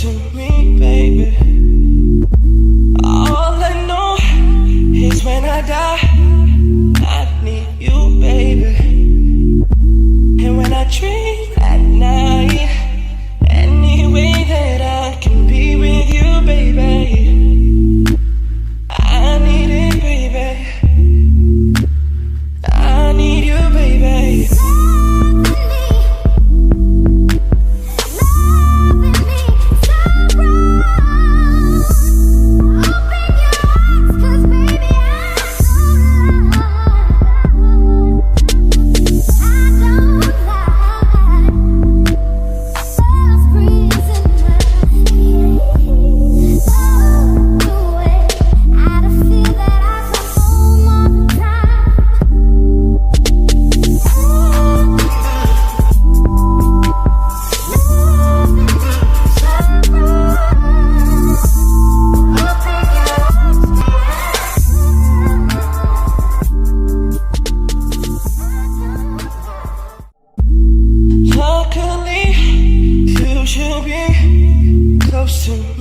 to me, baby. All I know is when I die, I need you, baby. And when I dream at night, any way that I can be with you, baby, I need it, baby. I need you, baby. Luckily, you should be close to me.